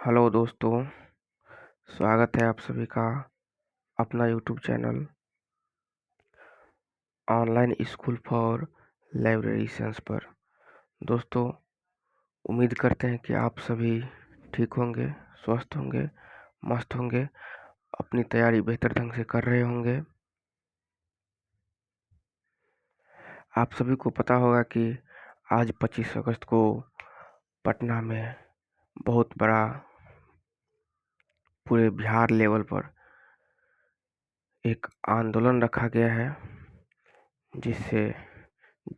Hello दोस्तों, स्वागत है आप सभी का अपना YouTube channel online school for librarians पर। दोस्तों, उम्मीद करते हैं कि आप सभी ठीक होंगे, स्वस्थ होंगे, मस्त होंगे, अपनी तैयारी बेहतर ढंग से कर रहे होंगे। आप सभी को पता होगा कि आज 25 अगस्त को पटना में बहुत बड़ा पूरे बिहार लेवल पर एक आंदोलन रखा गया है, जिससे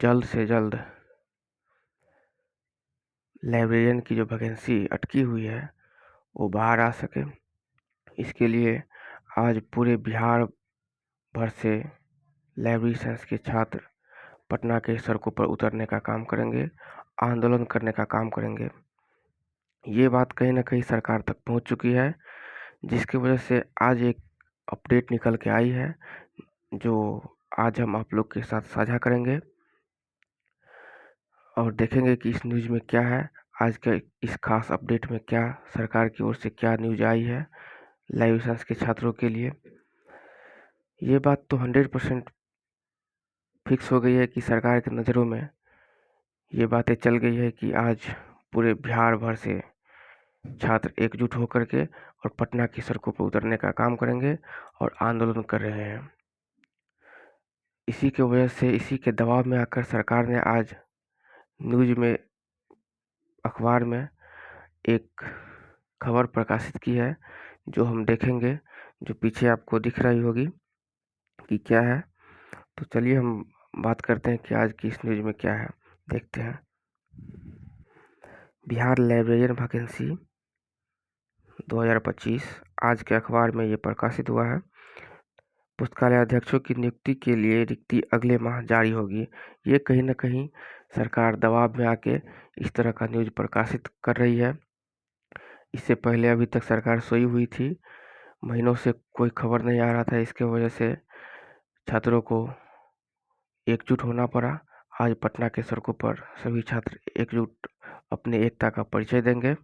जल्द से जल्द लाइब्रेरियन की जो वैकेंसी अटकी हुई है वो बाहर आ सके। इसके लिए आज पूरे बिहार भर से लाइब्रेरी साइंस के छात्र पटना के सड़कों पर उतरने का काम करेंगे, आंदोलन करने का काम करेंगे। ये बात कहीं ना कहीं सरकार तक पहुंच चुकी है, जिसकी वजह से आज एक अपडेट निकल के आई है, जो आज हम आप लोग के साथ साझा करेंगे और देखेंगे कि इस न्यूज़ में क्या है। आज के इस खास अपडेट में क्या सरकार की ओर से क्या न्यूज़ आई है लाइव साइंस के छात्रों के लिए। ये बात तो 100% फिक्स हो गई है कि सरकार की नज़रों में ये बातें चल गई है कि आज पूरे बिहार भर से छात्र एकजुट होकर के और पटना की सड़कों पर उतरने का काम करेंगे और आंदोलन कर रहे हैं। इसी की वजह से, इसी के दबाव में आकर सरकार ने आज न्यूज़ में, अखबार में एक खबर प्रकाशित की है, जो हम देखेंगे, जो पीछे आपको दिख रही होगी कि क्या है। तो चलिए हम बात करते हैं कि आज की इस न्यूज़ में क्या है, देखते हैं। बिहार लाइब्रेरियन वैकेंसी 2025 आज के अखबार में ये प्रकाशित हुआ है। पुस्तकालय अध्यक्षों की नियुक्ति के लिए रिक्ति अगले माह जारी होगी। ये कहीं ना कहीं सरकार दबाव में आके इस तरह का न्यूज़ प्रकाशित कर रही है। इससे पहले अभी तक सरकार सोई हुई थी, महीनों से कोई खबर नहीं आ रहा था। इसके वजह से छात्रों को एकजुट होना पड़ा। आज पटना के सड़कों पर सभी छात्र एकजुट अपने एकता का परिचय देंगे।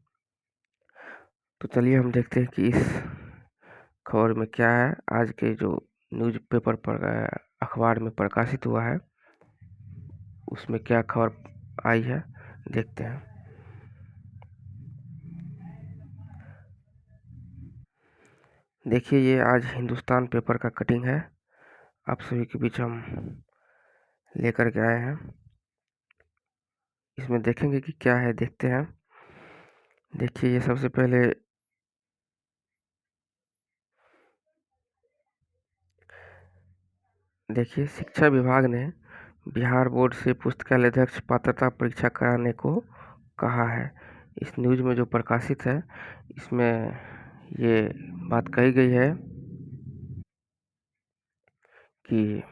तो चलिए हम देखते हैं कि इस खबर में क्या है। आज के जो न्यूज़पेपर पर अखबार में प्रकाशित हुआ है, उसमें क्या खबर आई है, देखते हैं। देखिए, ये आज हिंदुस्तान पेपर का कटिंग है, आप सभी के बीच हम लेकर के आए हैं। इसमें देखेंगे कि क्या है, देखते हैं। देखिए, ये सबसे पहले देखिए, शिक्षा विभाग ने बिहार बोर्ड से पुस्तकालय अध्यक्ष पात्रता परीक्षा कराने को कहा है। इस न्यूज़ में जो प्रकाशित है, इसमें ये बात कही गई है कि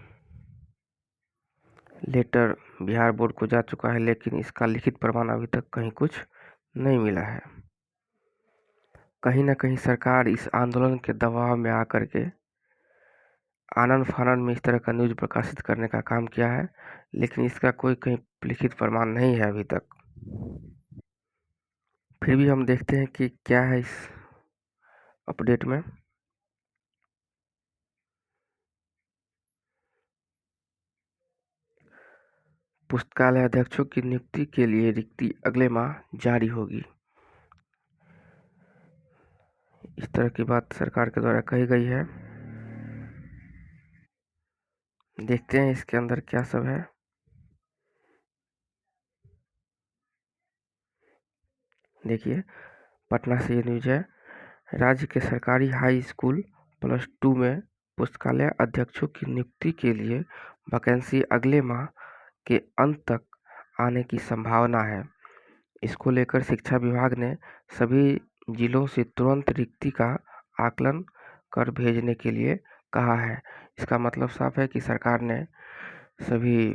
लेटर बिहार बोर्ड को जा चुका है, लेकिन इसका लिखित प्रमाण अभी तक कहीं कुछ नहीं मिला है। कहीं ना कहीं सरकार इस आंदोलन के दबाव में आकर के आनन फानन में इस तरह का न्यूज़ प्रकाशित करने का काम किया है, लेकिन इसका कोई कहीं लिखित प्रमाण नहीं है अभी तक। फिर भी हम देखते हैं कि क्या है इस अपडेट में। पुस्तकालय अध्यक्षों की नियुक्ति के लिए रिक्ति अगले माह जारी होगी। इस तरह की बात सरकार के द्वारा कही गई है। देखते हैं इसके अंदर क्या सब है। देखिए, पटना से ये न्यूज है। राज्य के सरकारी हाई स्कूल +2 में पुस्तकालय अध्यक्षों की नियुक्ति के लिए वैकेंसी अगले माह के अंत तक आने की संभावना है। इसको लेकर शिक्षा विभाग ने सभी जिलों से तुरंत रिक्ति का आकलन कर भेजने के लिए कहा है। इसका मतलब साफ है कि सरकार ने सभी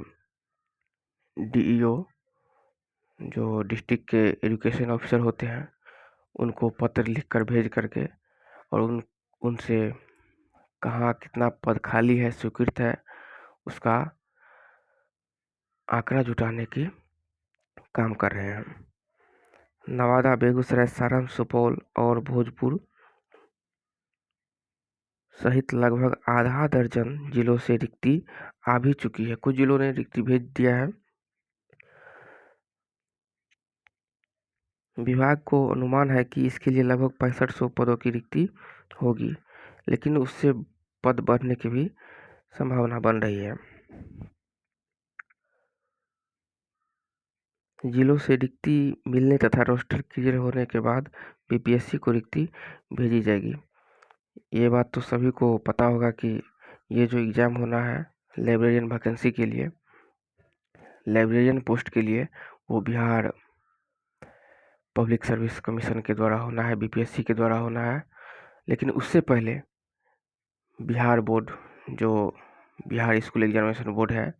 डीईओ, जो डिस्ट्रिक्ट के एजुकेशन ऑफिसर होते हैं, उनको पत्र लिख कर भेज करके और उनसे कहाँ कितना पद खाली है, स्वीकृत है, उसका आंकड़ा जुटाने की काम कर रहे हैं। नवादा, बेगूसराय, सारण, सुपौल और भोजपुर सहित लगभग आधा दर्जन जिलों से रिक्ति आ भी चुकी है। कुछ जिलों ने रिक्ति भेज दिया है। विभाग को अनुमान है कि इसके लिए लगभग 6500 पदों की रिक्ति होगी, लेकिन उससे पद बढ़ने की भी संभावना बन रही है। जिलों से रिक्ति मिलने तथा रोस्टर क्लियर होने के बाद बीपीएससी को रिक्ति भेजी जाएगी। ये बात तो सभी को पता होगा कि ये जो एग्ज़ाम होना है लाइब्रेरियन वैकेंसी के लिए, लाइब्रेरियन पोस्ट के लिए, वो बिहार पब्लिक सर्विस कमीशन के द्वारा होना है, बीपीएससी के द्वारा होना है। लेकिन उससे पहले बिहार बोर्ड, जो बिहार स्कूल एग्जामिनेशन बोर्ड है,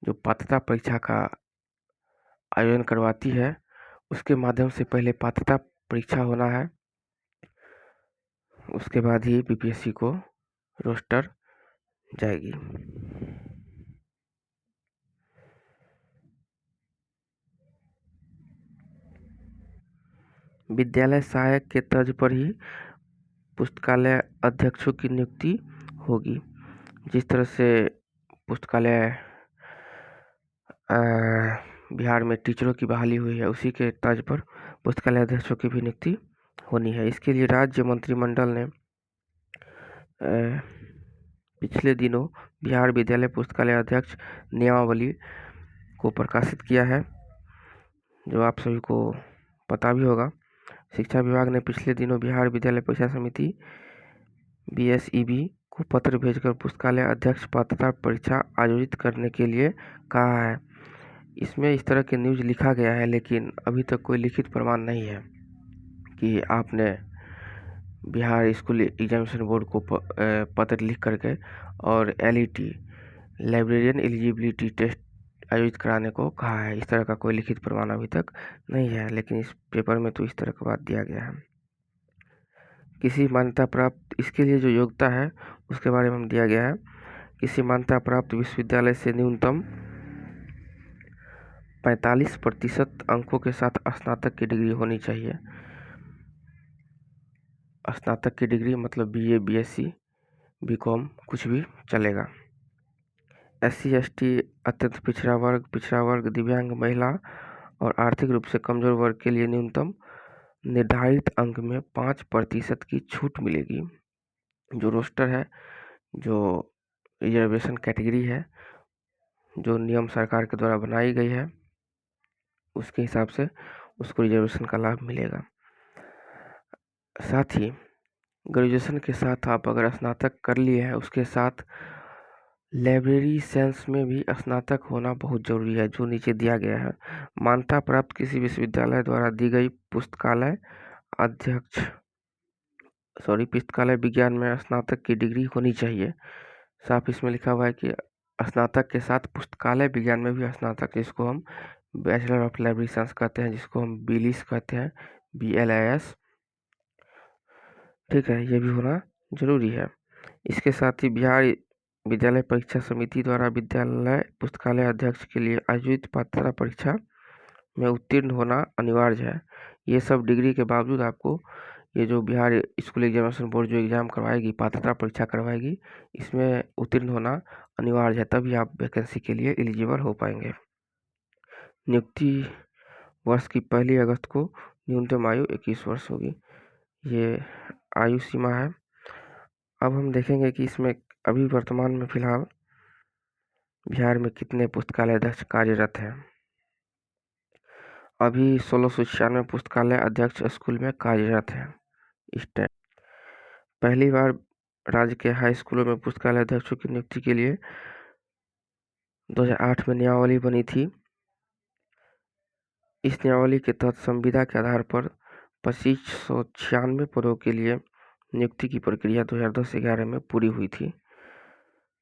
जो पात्रता परीक्षा का आयोजन करवाती है, उसके माध्यम से पहले पात्रता परीक्षा होना है, उसके बाद ही बीपीएससी को रोस्टर जाएगी। विद्यालय सहायक के तर्ज पर ही पुस्तकालय अध्यक्षों की नियुक्ति होगी। जिस तरह से पुस्तकालय बिहार में टीचरों की बहाली हुई है, उसी के तर्ज पर पुस्तकालय अध्यक्षों की भी नियुक्ति होनी है। इसके लिए राज्य मंत्रिमंडल ने पिछले दिनों बिहार विद्यालय पुस्तकालय अध्यक्ष नियमावली को प्रकाशित किया है, जो आप सभी को पता भी होगा। शिक्षा विभाग ने पिछले दिनों बिहार विद्यालय परीक्षा समिति बीएसईबी को पत्र भेजकर पुस्तकालय अध्यक्ष पात्रता परीक्षा आयोजित करने के लिए कहा है। इसमें इस तरह के न्यूज़ लिखा गया है, लेकिन अभी तक कोई लिखित प्रमाण नहीं है कि आपने बिहार स्कूल एग्जामिनेशन बोर्ड को पत्र लिख करके और एलईटी लाइब्रेरियन एलिजिबिलिटी टेस्ट आयोजित कराने को कहा है। इस तरह का कोई लिखित प्रमाण अभी तक नहीं है, लेकिन इस पेपर में तो इस तरह का बात दिया गया है। किसी मान्यता प्राप्त, इसके लिए जो योग्यता है उसके बारे में दिया गया है। किसी मान्यता प्राप्त विश्वविद्यालय से न्यूनतम 45% अंकों के साथ स्नातक की डिग्री होनी चाहिए। स्नातक की डिग्री मतलब बीए, बीएससी, बीकॉम कुछ भी चलेगा। एससी, एसटी, अत्यंत पिछड़ा वर्ग, दिव्यांग, महिला और आर्थिक रूप से कमजोर वर्ग के लिए न्यूनतम निर्धारित अंक में 5% की छूट मिलेगी। जो रोस्टर है, जो रिजर्वेशन कैटेगरी है, जो नियम सरकार के द्वारा बनाई गई है, उसके हिसाब से उसको रिजर्वेशन का लाभ मिलेगा। साथ ही ग्रेजुएशन के साथ आप अगर स्नातक कर लिए हैं, उसके साथ लाइब्रेरी साइंस में भी स्नातक होना बहुत ज़रूरी है, जो नीचे दिया गया है। मान्यता प्राप्त किसी विश्वविद्यालय द्वारा दी गई पुस्तकालय विज्ञान में स्नातक की डिग्री होनी चाहिए। साफ इसमें लिखा हुआ है कि स्नातक के साथ पुस्तकालय विज्ञान में भी स्नातक, जिसको हम बैचलर ऑफ लाइब्रेरी साइंस कहते हैं, जिसको हम बीलिस कहते हैं, BLIS, ठीक है, ये भी होना जरूरी है। इसके साथ ही बिहार विद्यालय परीक्षा समिति द्वारा विद्यालय पुस्तकालय अध्यक्ष के लिए आयोजित पात्रता परीक्षा में उत्तीर्ण होना अनिवार्य है। ये सब डिग्री के बावजूद आपको ये जो बिहार स्कूल एग्जामिनेशन बोर्ड जो एग्ज़ाम करवाएगी, पात्रता परीक्षा करवाएगी, इसमें उत्तीर्ण होना अनिवार्य है, तभी आप वैकेंसी के लिए एलिजिबल हो पाएंगे। नियुक्ति वर्ष की 1 अगस्त को न्यूनतम आयु 21 वर्ष होगी, ये आयु सीमा है। अब हम देखेंगे कि इसमें अभी वर्तमान में फिलहाल बिहार में कितने पुस्तकालय अध्यक्ष कार्यरत हैं। अभी 1696 पुस्तकालय अध्यक्ष स्कूल में कार्यरत हैं इस टाइम। पहली बार राज्य के हाई स्कूलों में पुस्तकालय अध्यक्षों की नियुक्ति के लिए 2008 में नियमावली बनी थी। इस नियमावली के तहत संविदा के आधार पर 2596 पदों के लिए नियुक्ति की प्रक्रिया 2010-11 में पूरी हुई थी।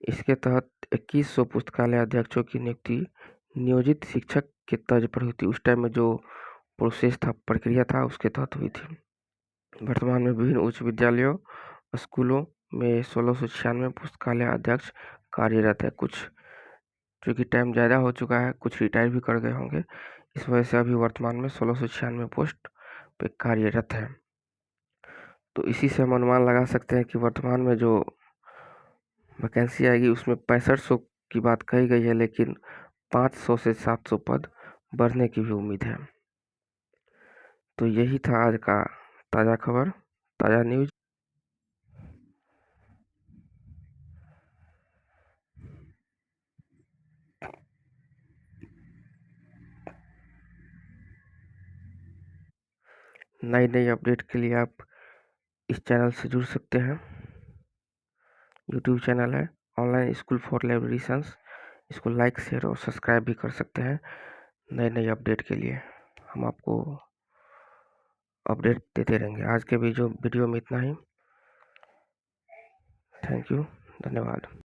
इसके तहत 2100 पुस्तकालय अध्यक्षों की नियुक्ति नियोजित शिक्षक के तर्ज पर हुई थी। उस टाइम में जो प्रोसेस था, प्रक्रिया था, उसके तहत हुई थी। वर्तमान में विभिन्न उच्च विद्यालयों, स्कूलों में 1696 पुस्तकालय अध्यक्ष कार्यरत है। कुछ चूँकि टाइम ज़्यादा हो चुका है, कुछ रिटायर भी कर गए होंगे, इस वजह से अभी वर्तमान में 1696 पोस्ट पे कार्यरत है। तो इसी से हम अनुमान लगा सकते हैं कि वर्तमान में जो वैकेंसी आएगी उसमें 6500 की बात कही गई है, लेकिन 500 से 700 पद बढ़ने की भी उम्मीद है। तो यही था आज का ताज़ा खबर, ताज़ा न्यूज। नई नई अपडेट के लिए आप इस चैनल से जुड़ सकते हैं। यूट्यूब चैनल है ऑनलाइन स्कूल फॉर लाइब्रेरियंस। इसको लाइक, शेयर और सब्सक्राइब भी कर सकते हैं। नई नई अपडेट के लिए हम आपको अपडेट देते रहेंगे। आज के वीडियो में इतना ही। थैंक यू, धन्यवाद।